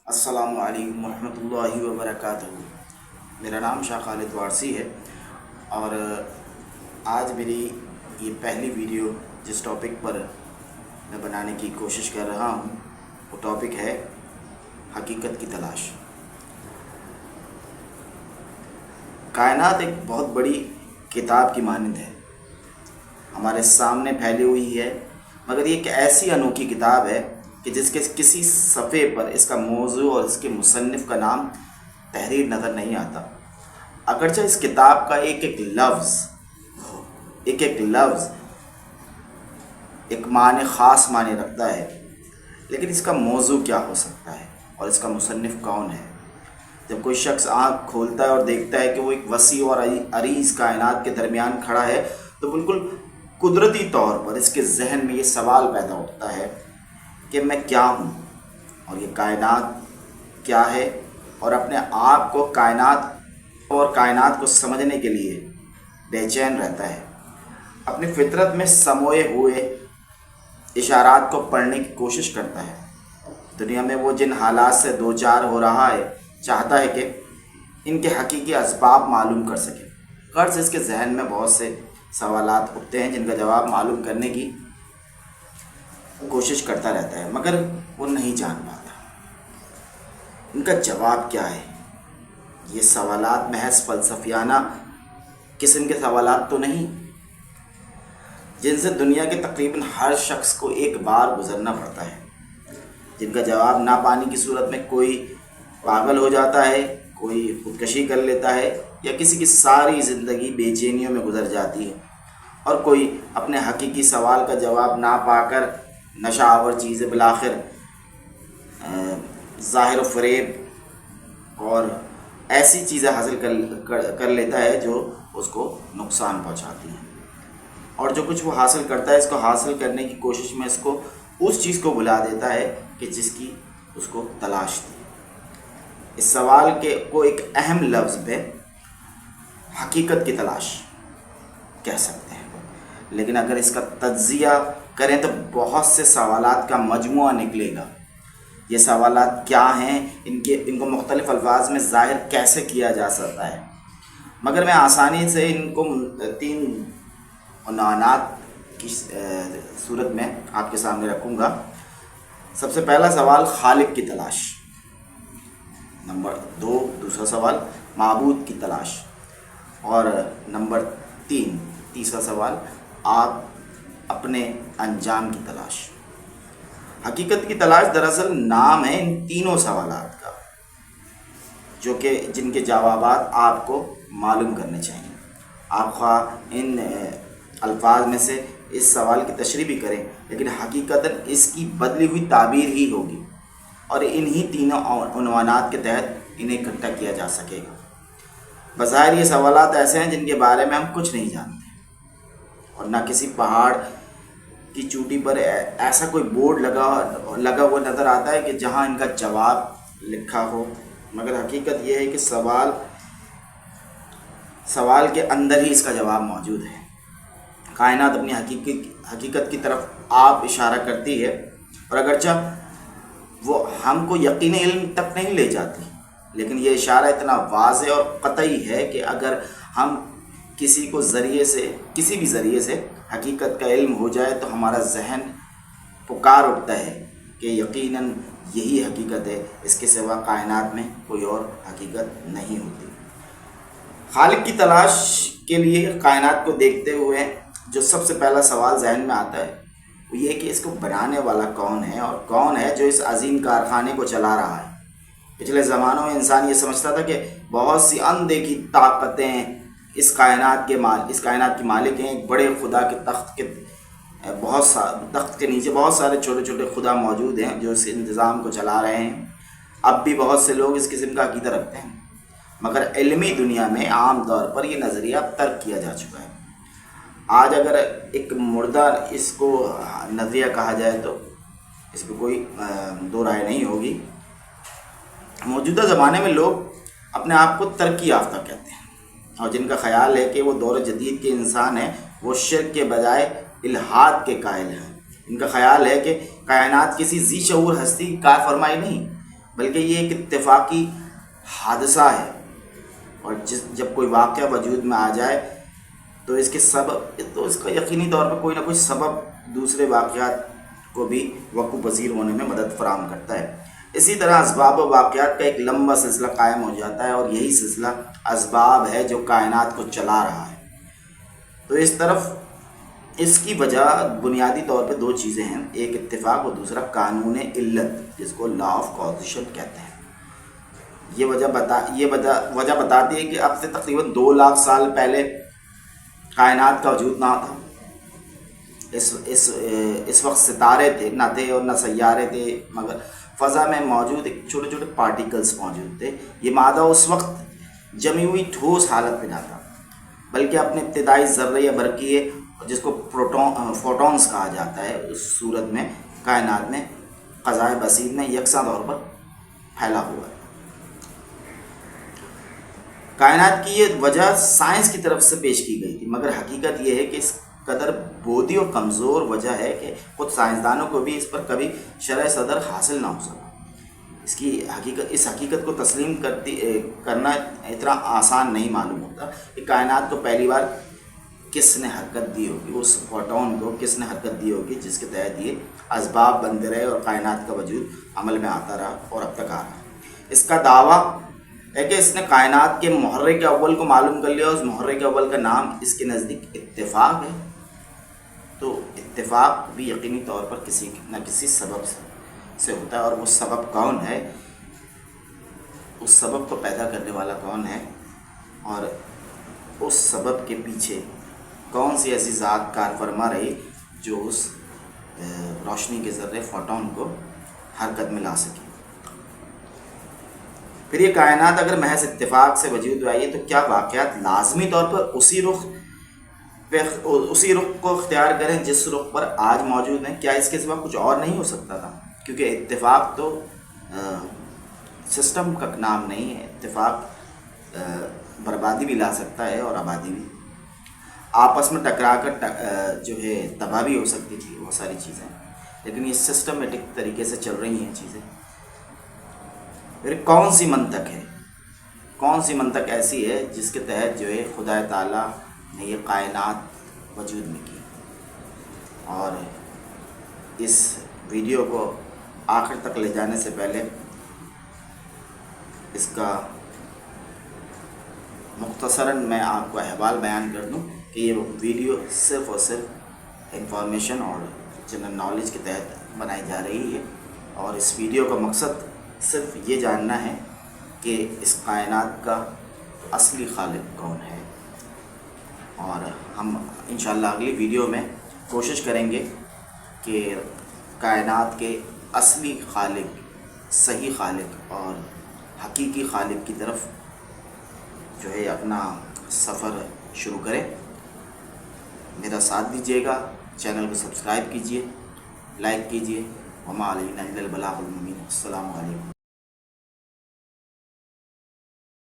السلام علیکم ورحمۃ اللہ وبرکاتہ۔ میرا نام شاہ خالد وارسی ہے اور آج میری یہ پہلی ویڈیو جس ٹاپک پر میں بنانے کی کوشش کر رہا ہوں وہ ٹاپک ہے حقیقت کی تلاش۔ کائنات ایک بہت بڑی کتاب کی مانند ہے، ہمارے سامنے پھیلی ہوئی ہے، مگر یہ ایک ایسی انوکھی کتاب ہے کہ جس کے کسی صفحے پر اس کا موضوع اور اس کے مصنف کا نام تحریر نظر نہیں آتا۔ اگرچہ اس کتاب کا ایک ایک لفظ ایک معنی خاص معنی رکھتا ہے، لیکن اس کا موضوع کیا ہو سکتا ہے اور اس کا مصنف کون ہے؟ جب کوئی شخص آنکھ کھولتا ہے اور دیکھتا ہے کہ وہ ایک وسیع اور عریض کائنات کے درمیان کھڑا ہے تو بالکل قدرتی طور پر اس کے ذہن میں یہ سوال پیدا ہوتا ہے کہ میں کیا ہوں اور یہ کائنات کیا ہے، اور اپنے آپ کو کائنات کو سمجھنے کے لیے بے چین رہتا ہے۔ اپنی فطرت میں سموئے ہوئے اشارات کو پڑھنے کی کوشش کرتا ہے۔ دنیا میں وہ جن حالات سے دوچار ہو رہا ہے چاہتا ہے کہ ان کے حقیقی اسباب معلوم کر سکے۔ غرض اس کے ذہن میں بہت سے سوالات اٹھتے ہیں جن کا جواب معلوم کرنے کی کوشش کرتا رہتا ہے، مگر وہ نہیں جان پاتا ان کا جواب کیا ہے۔ یہ سوالات محض فلسفیانہ قسم کے سوالات تو نہیں جن سے دنیا کے تقریباً ہر شخص کو ایک بار گزرنا پڑتا ہے، جن کا جواب نہ پانے کی صورت میں کوئی پاگل ہو جاتا ہے، کوئی خودکشی کر لیتا ہے، یا کسی کی ساری زندگی بے چینیوں میں گزر جاتی ہے، اور کوئی اپنے حقیقی سوال کا جواب نہ پا کر نشہ آور چیزیں بالآخر ظاہر و فریب اور ایسی چیزیں حاصل کر لیتا ہے جو اس کو نقصان پہنچاتی ہیں، اور جو کچھ وہ حاصل کرتا ہے اس کو حاصل کرنے کی کوشش میں اس چیز کو بھلا دیتا ہے کہ جس کی اس کو تلاش تھی۔ اس سوال کو ایک اہم لفظ پہ حقیقت کی تلاش کہہ سکتے ہیں، لیکن اگر اس کا تجزیہ کریں تو بہت سے سوالات کا مجموعہ نکلے گا۔ یہ سوالات کیا ہیں، ان کو مختلف الفاظ میں ظاہر کیسے کیا جا سکتا ہے، مگر میں آسانی سے ان کو 3 عنوانات کی صورت میں آپ کے سامنے رکھوں گا۔ سب سے پہلا سوال خالق کی تلاش، نمبر 2 دوسرا سوال معبود کی تلاش، اور نمبر 3 تیسرا سوال آپ اپنے انجام کی تلاش۔ حقیقت کی تلاش دراصل نام ہے ان تینوں سوالات کا، جن کے جوابات آپ کو معلوم کرنے چاہیے۔ آپ خواہ ان الفاظ میں سے اس سوال کی تشریح بھی کریں، لیکن حقیقتاً اس کی بدلی ہوئی تعبیر ہی ہوگی، اور انہی تینوں عنوانات کے تحت انہیں اکٹھا کیا جا سکے گا۔ بظاہر یہ سوالات ایسے ہیں جن کے بارے میں ہم کچھ نہیں جانتے، اور نہ کسی پہاڑ کی چوٹی پر ایسا کوئی بورڈ لگا ہوا نظر آتا ہے کہ جہاں ان کا جواب لکھا ہو، مگر حقیقت یہ ہے کہ سوال کے اندر ہی اس کا جواب موجود ہے۔ کائنات اپنی حقیقت کی طرف آپ اشارہ کرتی ہے، اور اگرچہ وہ ہم کو یقینی علم تک نہیں لے جاتی، لیکن یہ اشارہ اتنا واضح اور قطعی ہے کہ اگر ہم کسی بھی ذریعے سے حقیقت کا علم ہو جائے تو ہمارا ذہن پکار اٹھتا ہے کہ یقیناً یہی حقیقت ہے، اس کے سوا کائنات میں کوئی اور حقیقت نہیں ہوتی۔ خالق کی تلاش کے لیے کائنات کو دیکھتے ہوئے جو سب سے پہلا سوال ذہن میں آتا ہے وہ یہ کہ اس کو بنانے والا کون ہے، اور کون ہے جو اس عظیم کارخانے کو چلا رہا ہے۔ پچھلے زمانوں میں انسان یہ سمجھتا تھا کہ بہت سی اندیکھی طاقتیں اس کائنات کی مالک ہیں، ایک بڑے خدا کے تخت کے نیچے بہت سارے چھوٹے چھوٹے خدا موجود ہیں جو اس انتظام کو چلا رہے ہیں۔ اب بھی بہت سے لوگ اس قسم کا عقیدہ رکھتے ہیں، مگر علمی دنیا میں عام طور پر یہ نظریہ ترک کیا جا چکا ہے۔ آج اگر ایک مردہ اس کو نظریہ کہا جائے تو اس پہ کوئی دو رائے نہیں ہوگی۔ موجودہ زمانے میں لوگ اپنے آپ کو ترقی یافتہ کہتے ہیں، اور جن کا خیال ہے کہ وہ دور جدید کے انسان ہیں وہ شرک کے بجائے الحاد کے قائل ہیں۔ ان کا خیال ہے کہ کائنات کسی ذی شعور ہستی کی کار فرمائی نہیں، بلکہ یہ ایک اتفاقی حادثہ ہے، اور جب کوئی واقعہ وجود میں آ جائے تو اس کے سبب، تو اس کا یقینی طور پر کوئی نہ کوئی سبب دوسرے واقعات کو بھی وقوع پذیر ہونے میں مدد فراہم کرتا ہے۔ اسی طرح اسباب و واقعات کا ایک لمبا سلسلہ قائم ہو جاتا ہے، اور یہی سلسلہ اسباب ہے جو کائنات کو چلا رہا ہے۔ تو اس کی وجہ بنیادی طور پہ دو چیزیں ہیں، ایک اتفاق اور دوسرا قانون علت، جس کو لا آف کازیشن کہتے ہیں۔ یہ وجہ بتاتی ہے کہ اب سے تقریباً 2 لاکھ سال پہلے کائنات کا وجود نہ تھا۔ اس وقت ستارے تھے نہ تھے، اور نہ سیارے تھے، مگر فضا میں موجود ایک چھوٹے چھوٹے پارٹیکلز موجود تھے۔ یہ مادہ اس وقت جمی ہوئی ٹھوس حالت میں نہ تھا، بلکہ اپنے ابتدائی ذرے یا برقیے، جس کو فوٹونز کہا جاتا ہے، اس صورت میں کائنات میں فضائے بسیط میں یکساں طور پر پھیلا ہوا ہے۔ کائنات کی یہ وجہ سائنس کی طرف سے پیش کی گئی تھی، مگر حقیقت یہ ہے کہ اس قدر بودی اور کمزور وجہ ہے کہ خود سائنسدانوں کو بھی اس پر کبھی شرح صدر حاصل نہ ہو سکا۔ اس حقیقت کو تسلیم کرنا اتنا آسان نہیں معلوم ہوتا کہ کائنات کو پہلی بار کس نے حرکت دی ہوگی، اس فوٹون کو کس نے حرکت دی ہوگی جس کے تحت یہ اسباب بنتے رہے اور کائنات کا وجود عمل میں آتا رہا اور اب تک آ رہا ہے۔ اس کا دعویٰ ہے کہ اس نے کائنات کے محرک اول کو معلوم کر لیا، اس محرک اول کا نام اس کے نزدیک اتفاق ہے۔ تو اتفاق بھی یقینی طور پر کسی نہ کسی سبب سے ہوتا ہے، اور وہ سبب کون ہے، اس سبب کو پیدا کرنے والا کون ہے، اور اس سبب کے پیچھے کون سی ایسی ذات کار فرما رہی جو اس روشنی کے ذرے فوٹون کو حرکت میں لا سکے۔ پھر یہ کائنات اگر محض اتفاق سے وجود میں آئی ہے تو کیا واقعات لازمی طور پر اسی رخ کو اختیار کریں جس رخ پر آج موجود ہیں؟ کیا اس کے سوا کچھ اور نہیں ہو سکتا تھا؟ کیونکہ اتفاق تو سسٹم کا نام نہیں ہے، اتفاق بربادی بھی لا سکتا ہے اور آبادی بھی، آپس میں ٹکرا کر جو ہے تباہ بھی ہو سکتی تھی، بہت ساری چیزیں، لیکن یہ سسٹمیٹک طریقے سے چل رہی ہیں چیزیں۔ پھر کون سی منطق ایسی ہے جس کے تحت جو ہے خدا تعالیٰ نے یہ کائنات وجود میں کی؟ اور اس ویڈیو کو آخر تک لے جانے سے پہلے اس کا مختصراً میں آپ کو احوال بیان کر دوں کہ یہ ویڈیو صرف اور صرف انفارمیشن اور جنرل نالج کے تحت بنائی جا رہی ہے، اور اس ویڈیو کا مقصد صرف یہ جاننا ہے کہ اس کائنات کا اصلی خالق کون ہے۔ اور ہم انشاءاللہ اگلی ویڈیو میں کوشش کریں گے کہ کائنات کے اصلی خالق، صحیح خالق اور حقیقی خالق کی طرف جو ہے اپنا سفر شروع کریں۔ میرا ساتھ دیجیے گا، چینل کو سبسکرائب کیجیے، لائک کیجیے۔ وما علینا الا البلاغ المبین۔ السلام علیکم۔